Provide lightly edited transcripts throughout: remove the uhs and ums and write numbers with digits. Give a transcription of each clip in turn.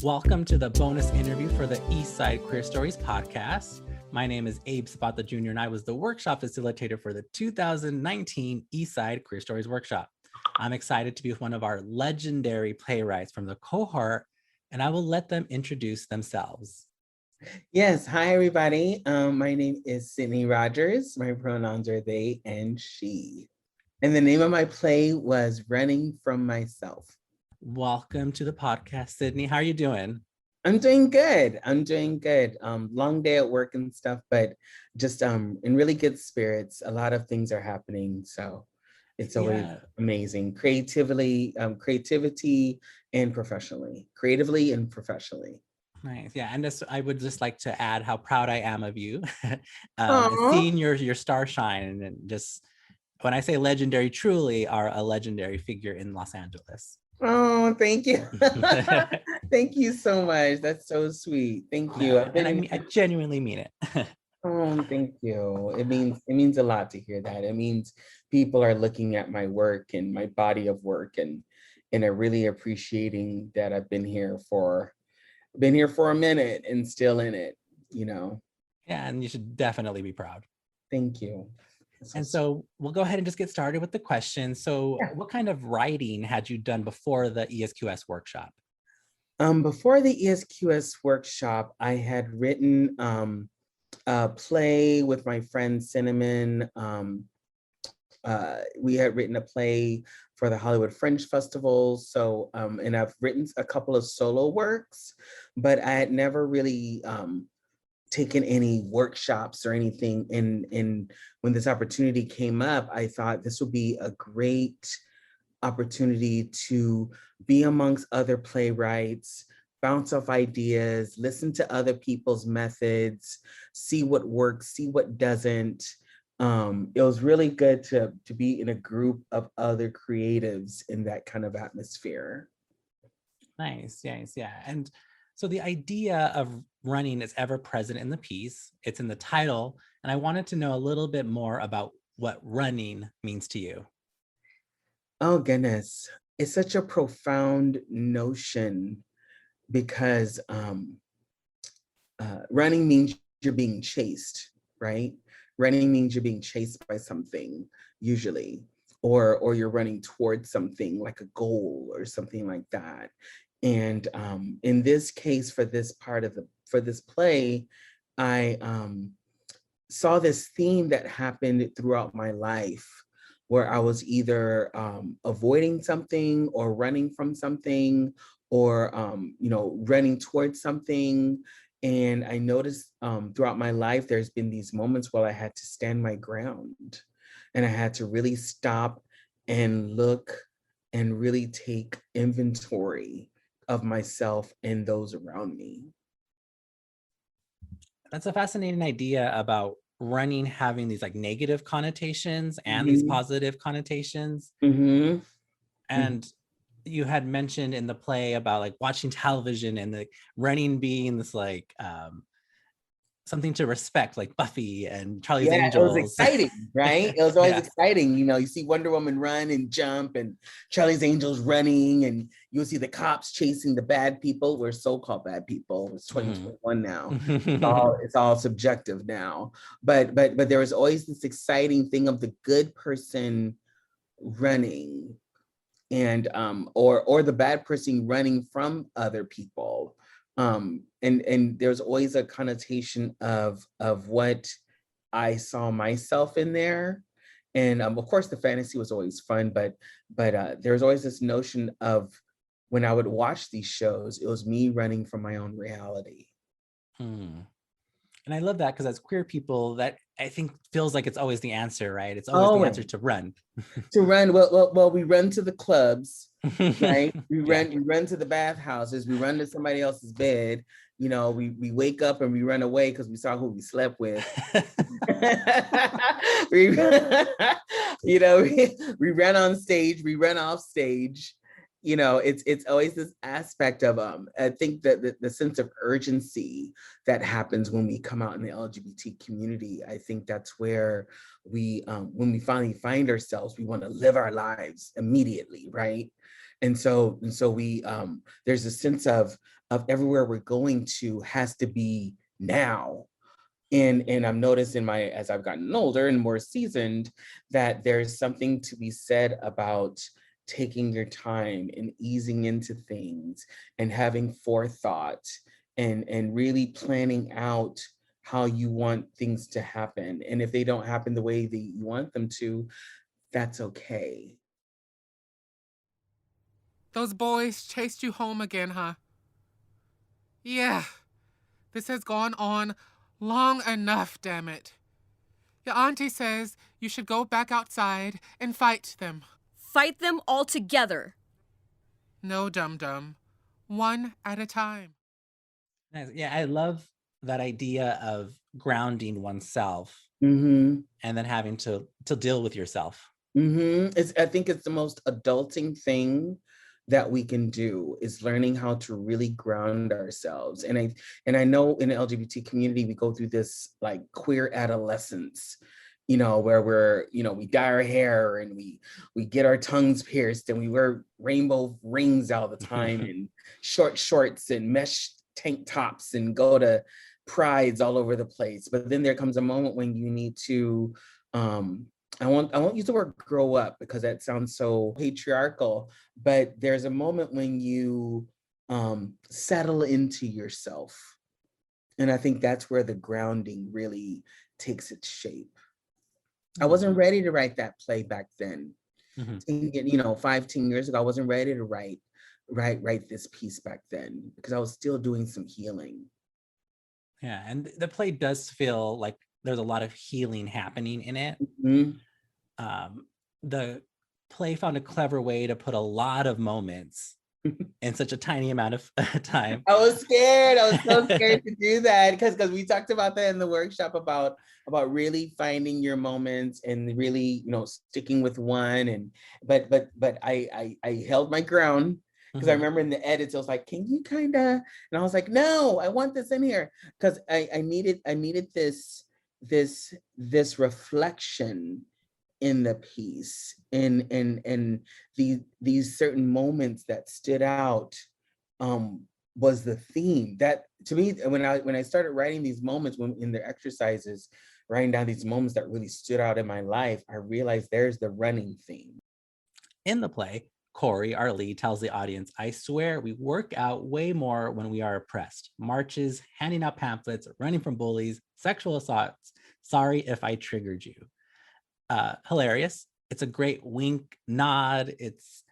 Welcome to the bonus interview for the Eastside Queer Stories podcast. My name is Abe Zapata Jr. and I was the workshop facilitator for the 2019 Eastside Queer Stories workshop. I'm excited to be with one of our legendary playwrights from the cohort, and I will let them introduce themselves. Yes, hi everybody. My name is Sydney Rogers. My pronouns are they and she. And the name of my play was Running from Myself. Welcome to the podcast, Sydney. How are you doing? I'm doing good. Long day at work and stuff, but just in really good spirits. A lot of things are happening, so it's always amazing. Creativity and professionally. Creatively and professionally. Nice. Yeah. And I would just like to add how proud I am of you and seeing your star shine. And just when I say legendary, truly are a legendary figure in Los Angeles. Oh, thank you. Thank you so much. That's so sweet. Thank you. I genuinely mean it. Oh, thank you. It means a lot to hear that. It means people are looking at my work and my body of work and are really appreciating that I've been here for a minute and still in it, you know. Yeah, and you should definitely be proud. Thank you. So we'll go ahead and just get started with the question. So what kind of writing had you done before the ESQS workshop? Before the ESQS workshop, I had written a play with my friend Cinnamon. We had written a play for the Hollywood Fringe Festival. So, and I've written a couple of solo works, but I had never really taken any workshops or anything. And when this opportunity came up, I thought this would be a great opportunity to be amongst other playwrights, bounce off ideas, listen to other people's methods, see what works, see what doesn't. It was really good to be in a group of other creatives in that kind of atmosphere. Nice, yeah. And so the idea of running is ever present in the piece. It's in the title. And I wanted to know a little bit more about what running means to you. Oh, goodness. It's such a profound notion because running means you're being chased, right? Running means you're being chased by something, usually, or you're running towards something like a goal or something like that. And in this case, for this play, I saw this theme that happened throughout my life, where I was either avoiding something or running from something, or running towards something. And I noticed throughout my life, there's been these moments where I had to stand my ground, and I had to really stop and look and really take inventory of myself and those around me. That's a fascinating idea about running having these like negative connotations and these positive connotations. And you had mentioned in the play about like watching television and the running being this like something to respect, like Buffy and Charlie's Angels. It was exciting, right? It was always exciting. You see Wonder Woman run and jump, and Charlie's Angels running, and you'll see the cops chasing the bad people. We're so-called bad people. It's 2021 now. It's all subjective now. But there was always this exciting thing of the good person running, and or the bad person running from other people. And there's always a connotation of what I saw myself in there. And of course the fantasy was always fun, but there's always this notion of when I would watch these shows, it was me running from my own reality. And I love that, because as queer people, that I think feels like it's always the answer, right? It's always the answer to run. To run, well, we run to the clubs, right? We run to the bathhouses, we run to somebody else's bed. We wake up and we run away because we saw who we slept with. we run on stage, we run off stage. It's always this aspect of I think that the sense of urgency that happens when we come out in the LGBT community. I think that's where we when we finally find ourselves, we want to live our lives immediately, right? And so we there's a sense of everywhere we're going to has to be now. And I'm noticing as I've gotten older and more seasoned, that there's something to be said about taking your time and easing into things and having forethought and really planning out how you want things to happen. And if they don't happen the way that you want them to, that's okay. Those boys chased you home again, huh? Yeah, this has gone on long enough, damn it. Your auntie says you should go back outside and fight them. Fight them all together. No, dum-dum. One at a time. Nice. Yeah, I love that idea of grounding oneself Mm-hmm. and then having to deal with yourself. Mm-hmm. I think it's the most adulting thing that we can do is learning how to really ground ourselves. And I know in the LGBT community, we go through this like queer adolescence, where we dye our hair and we get our tongues pierced and we wear rainbow rings all the time and short shorts and mesh tank tops and go to prides all over the place. But then there comes a moment when you need to I won't use the word grow up because that sounds so patriarchal, but there's a moment when you settle into yourself. And I think that's where the grounding really takes its shape. I wasn't ready to write that play back then. 5-10 years ago, I wasn't ready to write this piece back then because I was still doing some healing. Yeah, and the play does feel like there's a lot of healing happening in it. The play found a clever way to put a lot of moments in such a tiny amount of time. I was scared. I was so scared to do that because we talked about that in the workshop about really finding your moments and really sticking with one. But I held my ground because I remember in the edits I was like, can you kind of, and I was like, no, I want this in here because I needed this reflection in the piece and these certain moments that stood out was the theme that to me when I started writing these moments in the exercises, writing down these moments that really stood out in my life, I realized there's the running theme. In the play, Corey, our lead, tells the audience, I swear we work out way more when we are oppressed. Marches, handing out pamphlets, running from bullies, sexual assaults. Sorry if I triggered you. Hilarious. It's a great wink, nod. It's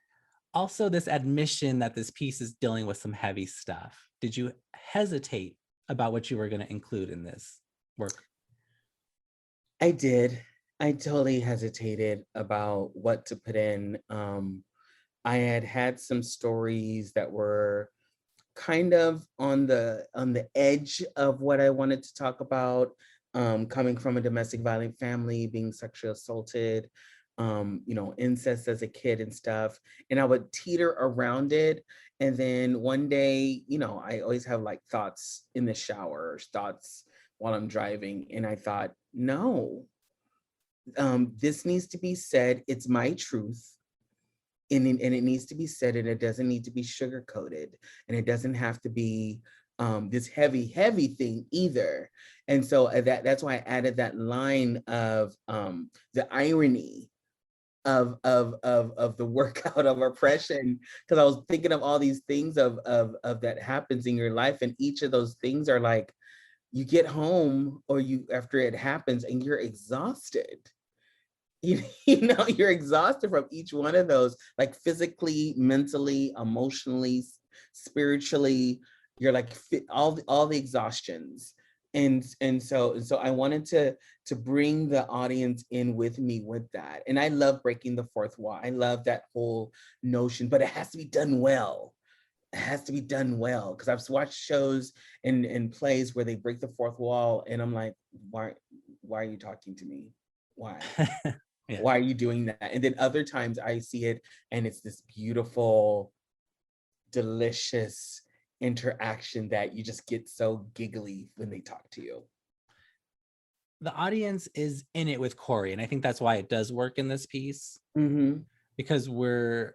also this admission that this piece is dealing with some heavy stuff. Did you hesitate about what you were going to include in this work? I did. I totally hesitated about what to put in. I had some stories that were kind of on the edge of what I wanted to talk about, coming from a domestic violent family, being sexually assaulted, incest as a kid and stuff. And I would teeter around it. And then one day, I always have like thoughts in the shower, thoughts while I'm driving. And I thought, no, this needs to be said. It's my truth. And it needs to be said, and it doesn't need to be sugar coated, and it doesn't have to be this heavy thing either. And so that's why I added that line of the irony of the workout of oppression, because I was thinking of all these things of that happens in your life, and each of those things are like you get home or you after it happens and you're exhausted. You're exhausted from each one of those, like physically, mentally, emotionally, spiritually. You're like all the exhaustions, and so I wanted to bring the audience in with me with that. And I love breaking the fourth wall. I love that whole notion, but it has to be done well. It has to be done well because I've watched shows and plays where they break the fourth wall, and I'm like, why are you talking to me? Why? Yeah. Why are you doing that? And then other times I see it and it's this beautiful, delicious interaction that you just get so giggly when they talk to you. The audience is in it with Corey, and I think that's why it does work in this piece, because we're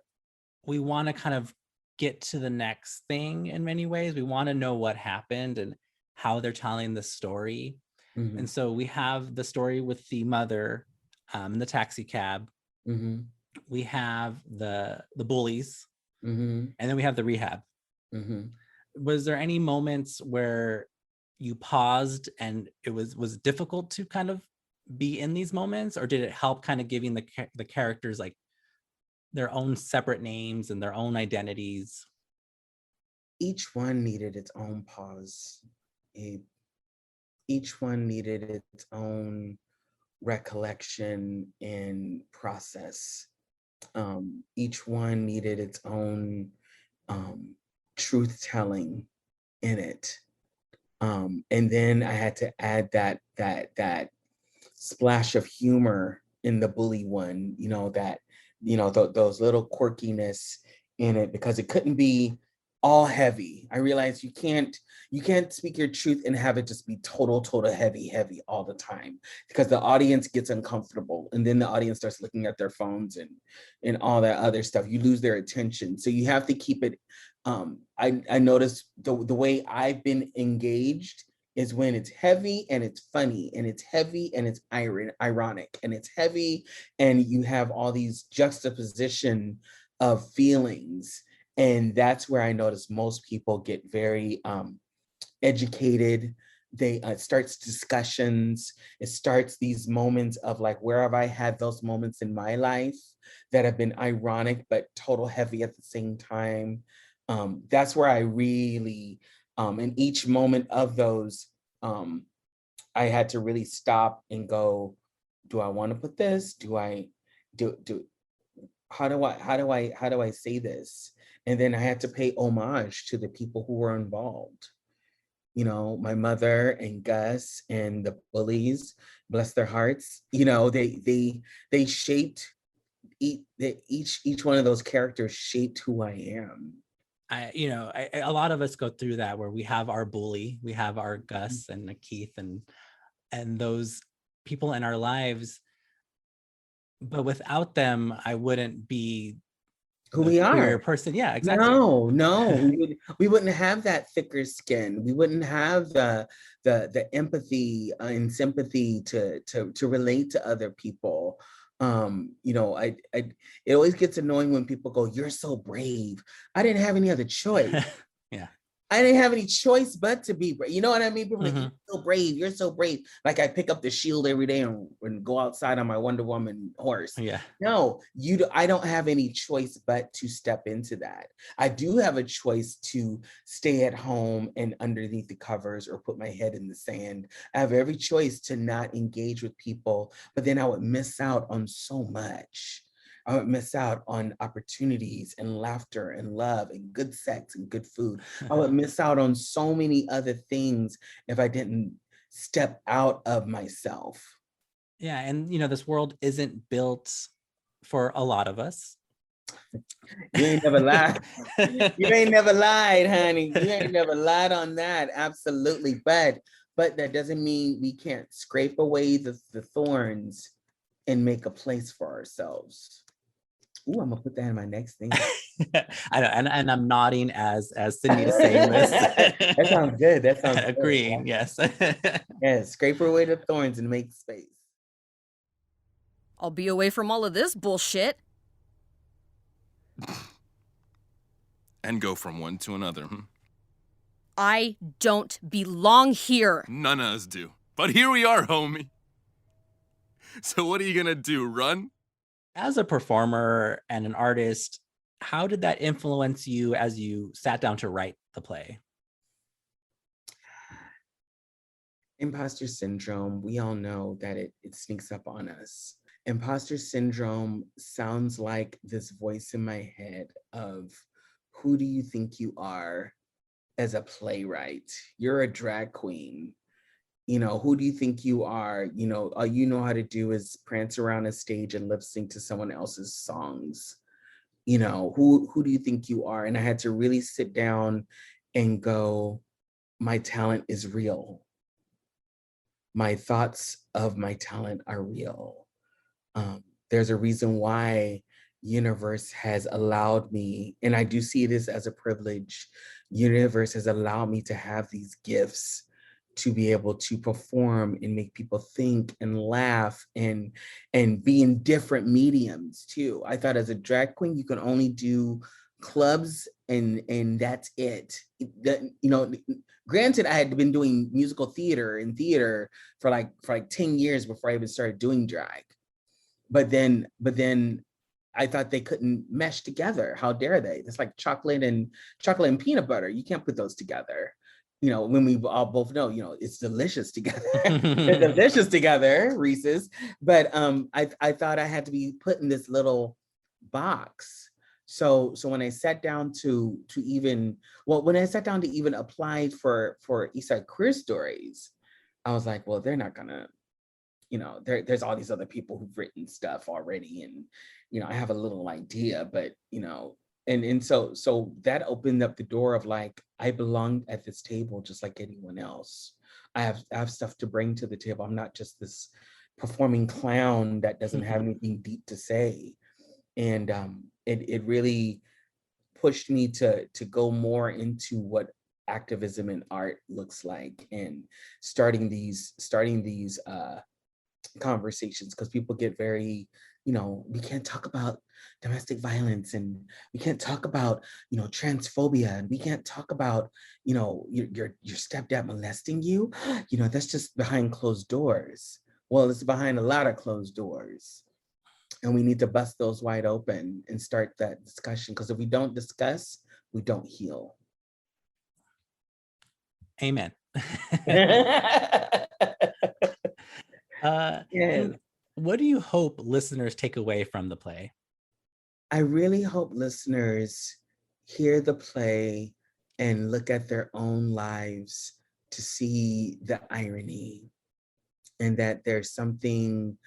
we want to kind of get to the next thing in many ways. We want to know what happened and how they're telling the story. And so we have the story with the mother in the taxi cab. We have the bullies, and then we have the rehab. Was there any moments where you paused and it was difficult to kind of be in these moments, or did it help kind of giving the characters like their own separate names and their own identities? Each one needed its own pause. Each one needed its own recollection and process. Each one needed its own truth telling in it. And then I had to add that splash of humor in the bully one, those little quirkiness in it, because it couldn't be all heavy. I realized you can't speak your truth and have it just be total heavy all the time, because the audience gets uncomfortable, and then the audience starts looking at their phones and all that other stuff. You lose their attention. So you have to keep it. I noticed the way I've been engaged is when it's heavy and it's funny, and it's heavy and it's ironic, and it's heavy and you have all these juxtaposition of feelings. And that's where I notice most people get very educated. It starts discussions. It starts these moments of like, where have I had those moments in my life that have been ironic but total heavy at the same time? That's where I really, in each moment of those, I had to really stop and go, do I want to put this? How do I say this? And then I had to pay homage to the people who were involved. My mother and Gus and the bullies, bless their hearts. They shaped each one of those characters shaped who I am. A lot of us go through that, where we have our bully, we have our Gus and Keith and those people in our lives. But without them, I wouldn't be who we are. Person. Yeah, exactly. No, we wouldn't have that thicker skin. We wouldn't have the empathy and sympathy to relate to other people. It always gets annoying when people go, "You're so brave." I didn't have any other choice. Yeah. I didn't have any choice but to be brave. You know what I mean? People like, you're so brave. You're so brave. Like I pick up the shield every day and go outside on my Wonder Woman horse. Yeah. No, I don't have any choice but to step into that. I do have a choice to stay at home and underneath the covers or put my head in the sand. I have every choice to not engage with people, but then I would miss out on so much. I would miss out on opportunities and laughter and love and good sex and good food. I would miss out on so many other things if I didn't step out of myself. Yeah, and this world isn't built for a lot of us. You ain't never lied. You ain't never lied, honey. You ain't never lied on that. Absolutely. But that doesn't mean we can't scrape away the thorns and make a place for ourselves. Ooh, I'm gonna put that in my next thing. I know, and I'm nodding as Sydney is saying this. That sounds good. That sounds agreeing. Good. Yes. Yes, scrape away the thorns and make space. I'll be away from all of this bullshit. And go from one to another. I don't belong here. None of us do. But here we are, homie. So what are you gonna do, run? As a performer and an artist, how did that influence you as you sat down to write the play? Imposter syndrome, we all know that it sneaks up on us. Imposter syndrome sounds like this voice in my head of, who do you think you are as a playwright? You're a drag queen. Who do you think you are? All you know how to do is prance around a stage and lip sync to someone else's songs. Who do you think you are? And I had to really sit down and go, my talent is real. My thoughts of my talent are real. There's a reason why universe has allowed me, and I do see this as a privilege, universe has allowed me to have these gifts to be able to perform and make people think and laugh and be in different mediums too. I thought as a drag queen, you can only do clubs and that's it. Granted, I had been doing musical theater and theater for like 10 years before I even started doing drag. But then I thought they couldn't mesh together. How dare they? It's like chocolate and peanut butter. You can't put those together. When we all both know, it's delicious together. They're delicious together, Reese's. But I thought I had to be put in this little box. So when I sat down to even apply for Eastside Queer Stories, I was like, well, they're not gonna, there's all these other people who've written stuff already, and I have a little idea, but and so that opened up the door of like, I belong at this table just like anyone else. I have stuff to bring to the table. I'm not just this performing clown that doesn't have anything deep to say. And it really pushed me to go more into what activism and art looks like, and starting these conversations, because people get very, we can't talk about domestic violence, and we can't talk about, transphobia, and we can't talk about, your stepdad molesting you. That's just behind closed doors. Well, it's behind a lot of closed doors. And we need to bust those wide open and start that discussion, because if we don't discuss, we don't heal. Amen. Yes. What do you hope listeners take away from the play? I really hope listeners hear the play and look at their own lives to see the irony, and that there's something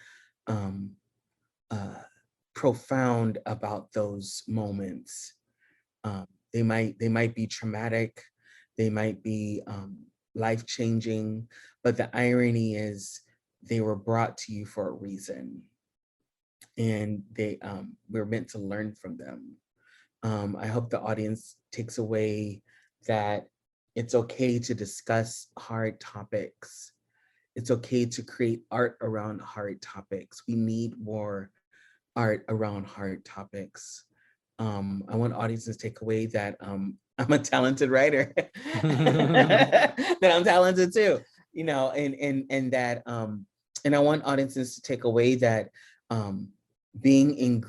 profound about those moments. They might be traumatic, they might be life-changing, but the irony is they were brought to you for a reason, and we're meant to learn from them. I hope the audience takes away that it's okay to discuss hard topics. It's okay to create art around hard topics. We need more art around hard topics. I want audiences to take away that I'm a talented writer, that I'm talented too, and that, and I want audiences to take away that being in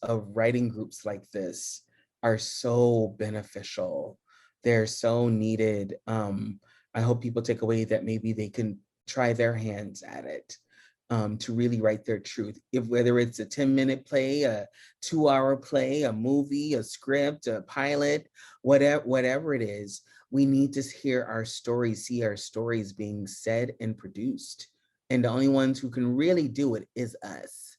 writing groups like this are so beneficial. They're so needed. I hope people take away that maybe they can try their hands at it, to really write their truth. Whether it's a 10-minute play, a 2-hour play, a movie, a script, a pilot, whatever it is, we need to hear our stories, see our stories being said and produced. And the only ones who can really do it is us.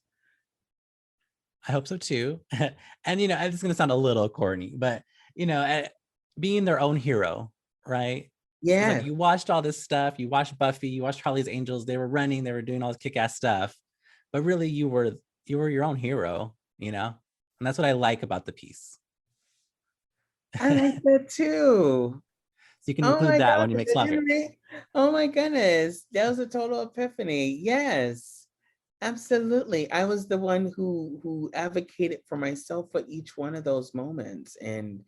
I hope so too. And, it's going to sound a little corny, but, being their own hero, right? Yeah. Like, you watched all this stuff, you watched Buffy, you watched Charlie's Angels, they were running, they were doing all this kick-ass stuff, but really you were your own hero, and that's what I like about the piece. I like that too. So you can include that when you make Slump Here. Oh my goodness, that was a total epiphany. Yes, absolutely. I was the one who advocated for myself for each one of those moments, and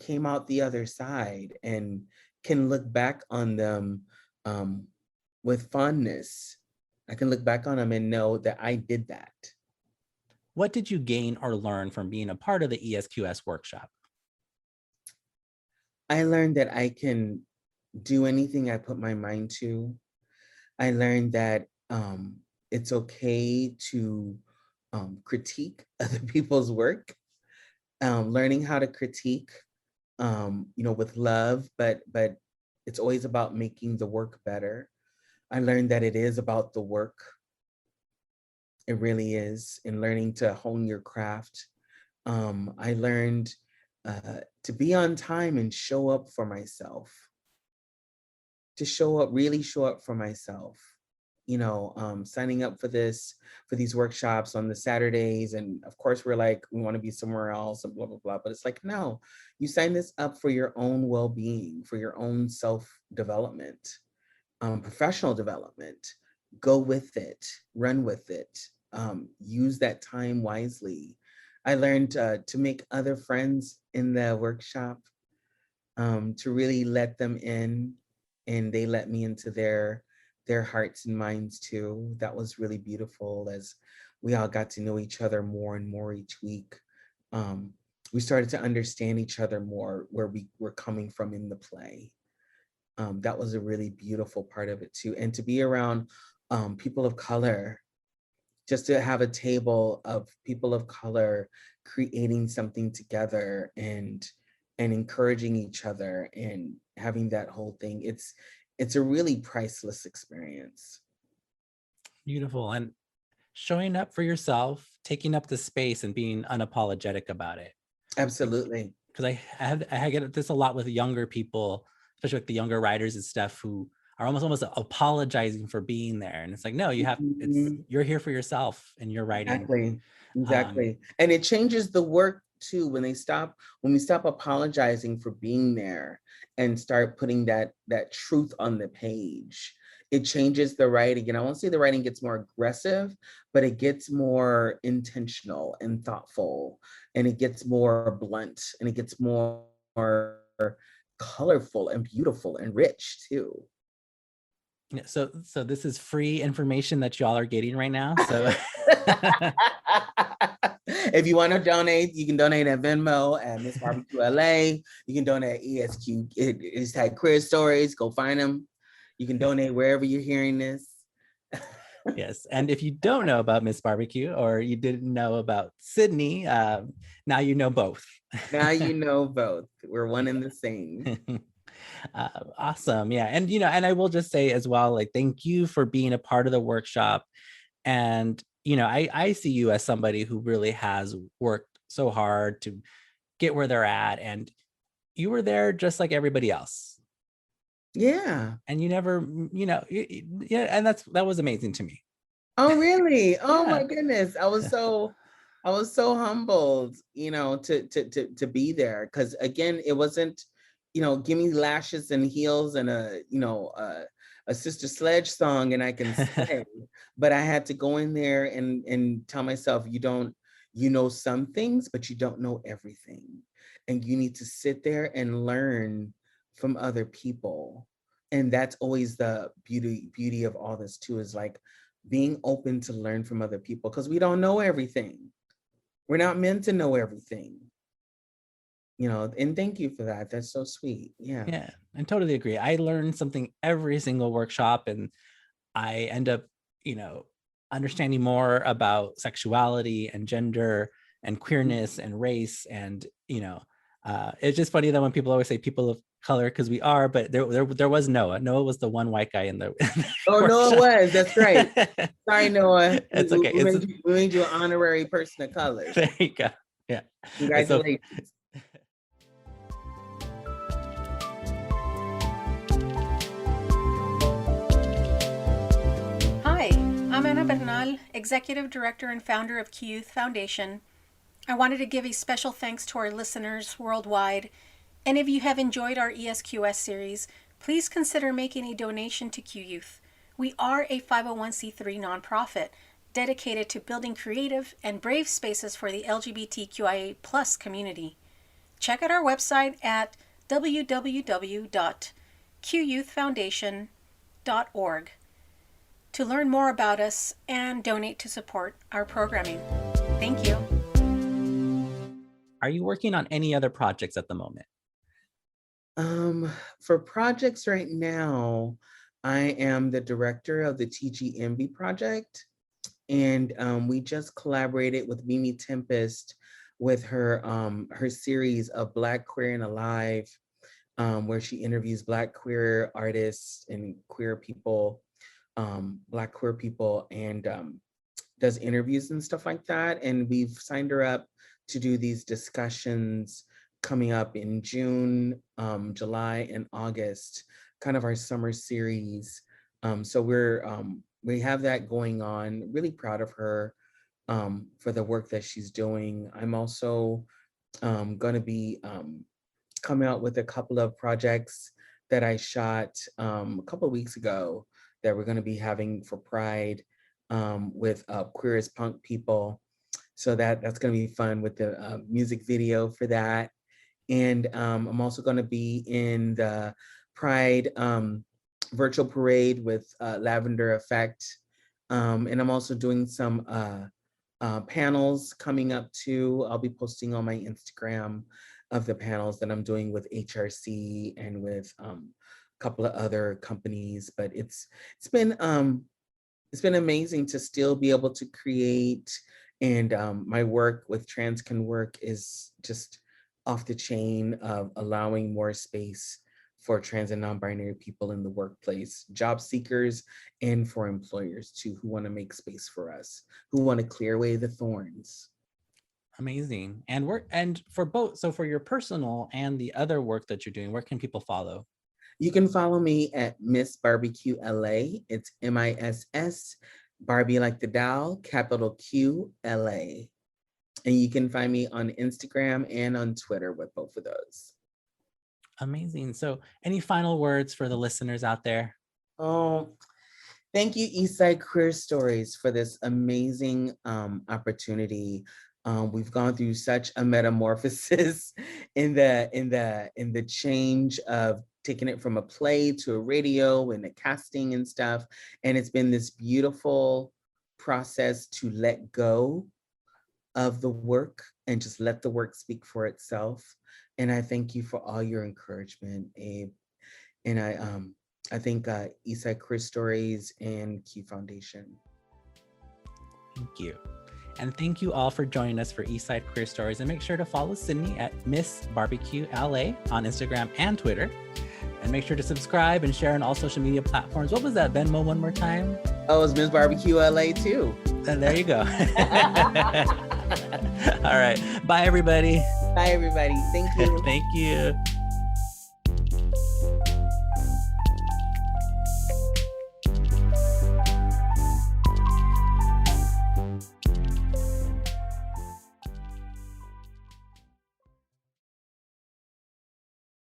came out the other side, and can look back on them with fondness. I can look back on them and know that I did that. What did you gain or learn from being a part of the ESQS workshop? I learned that I can do anything I put my mind to. I learned that it's okay to critique other people's work. Learning how to critique, with love, but it's always about making the work better. I learned that it is about the work. It really is, and learning to hone your craft. I learned to be on time and show up for myself. To really show up for myself. signing up for these workshops on the Saturdays. And of course, we're like, we want to be somewhere else and blah, blah, blah. But it's like, no, you sign this up for your own well-being, for your own self-development, professional development. Go with it, run with it, use that time wisely. I learned to make other friends in the workshop, to really let them in, and they let me into their hearts and minds too. That was really beautiful as we all got to know each other more and more each week. We started to understand each other more, where we were coming from in the play. That was a really beautiful part of it too. And to be around people of color, just to have a table of people of color creating something together and encouraging each other and having that whole thing. It's a really priceless experience. Beautiful. And showing up for yourself, taking up the space and being unapologetic about it. Absolutely. Because I get this a lot with younger people, especially like the younger writers and stuff, who are almost apologizing for being there. And it's like, no, you're here for yourself and you're writing. Exactly. And it changes the work too, when we stop apologizing for being there and start putting that truth on the page. It changes the writing. And I won't say the writing gets more aggressive, but it gets more intentional and thoughtful, and it gets more blunt, and it gets more colorful and beautiful and rich too. Yeah, so this is free information that y'all are getting right now. So if you want to donate, you can donate at Venmo at Miss Barbie Q LA. You can donate at ESQ. It's had Queer Stories. Go find them. You can donate wherever you're hearing this. Yes, and if you don't know about Miss Barbie Q, or you didn't know about Sydney, now you know both. Now you know both. We're one and the same. Awesome. Yeah. And, and I will just say as well, like, thank you for being a part of the workshop. And, I see you as somebody who really has worked so hard to get where they're at. And you were there just like everybody else. Yeah. And you never, yeah. And that was amazing to me. Oh, really? Oh, yeah. My goodness. I was so humbled, to be there. Cause again, it wasn't, give me lashes and heels and a Sister Sledge song and I can sing. But I had to go in there and tell myself, you know some things, but you don't know everything. And you need to sit there and learn from other people. And that's always the beauty of all this too, is like being open to learn from other people, because we don't know everything. We're not meant to know everything. And thank you for that. That's so sweet. Yeah. Yeah, I totally agree. I learned something every single workshop, and I end up, understanding more about sexuality and gender and queerness and race. And, it's just funny that when people always say people of color, because we are, but there was Noah. Noah was the one white guy in the Oh, Noah was. That's right. Sorry, Noah. It's okay. We made you an honorary person of color. There you go. Yeah. Congratulations. Hi, I'm Ana Bernal, Executive Director and founder of Q Youth Foundation. I wanted to give a special thanks to our listeners worldwide. And if you have enjoyed our ESQS series, please consider making a donation to Q Youth. We are a 501c3 nonprofit dedicated to building creative and brave spaces for the LGBTQIA+ community. Check out our website at www.qyouthfoundation.org to learn more about us and donate to support our programming. Thank you. Are you working on any other projects at the moment? For projects right now, I am the director of the TGMB project. And we just collaborated with Mimi Tempest with her series of Black, Queer, and Alive, where she interviews Black queer artists and queer people, Black queer people, and does interviews and stuff like that. And we've signed her up to do these discussions coming up in June, July, and August, kind of our summer series. So we're we have that going on. Really proud of her for the work that she's doing. I'm also going to be coming out with a couple of projects that I shot a couple of weeks ago that we're going to be having for Pride with Queer as Punk people. So that's going to be fun with the music video for that. And I'm also going to be in the Pride virtual parade with Lavender Effect. And I'm also doing some panels coming up too. I'll be posting on my Instagram of the panels that I'm doing with HRC and with a couple of other companies. But it's been amazing to still be able to create, and my work with Trans Can Work is just off the chain of allowing more space for trans and non-binary people in the workplace, job seekers, and for employers too, who want to make space for us, who want to clear away the thorns. Amazing. And for both, so for your personal and the other work that you're doing, where can people follow? You can follow me at Miss Barbie Q LA. It's MISS, Barbie like the doll, capital Q LA. And you can find me on Instagram and on Twitter with both of those. Amazing. So any final words for the listeners out there? Oh, thank you, Eastside Queer Stories, for this amazing opportunity. We've gone through such a metamorphosis in the change of taking it from a play to a radio and the casting and stuff. And it's been this beautiful process to let go of the work and just let the work speak for itself. And I thank you for all your encouragement, Abe. And I thank Eastside Queer Stories and Q Foundation. Thank you. And thank you all for joining us for Eastside Queer Stories. And make sure to follow Sydney at Miss Barbie Q LA on Instagram and Twitter. And make sure to subscribe and share on all social media platforms. What was that, Venmo, one more time? Oh, it's Miss Barbie Q LA too. And there you go. All right. Bye, everybody. Bye, everybody. Thank you. Thank you.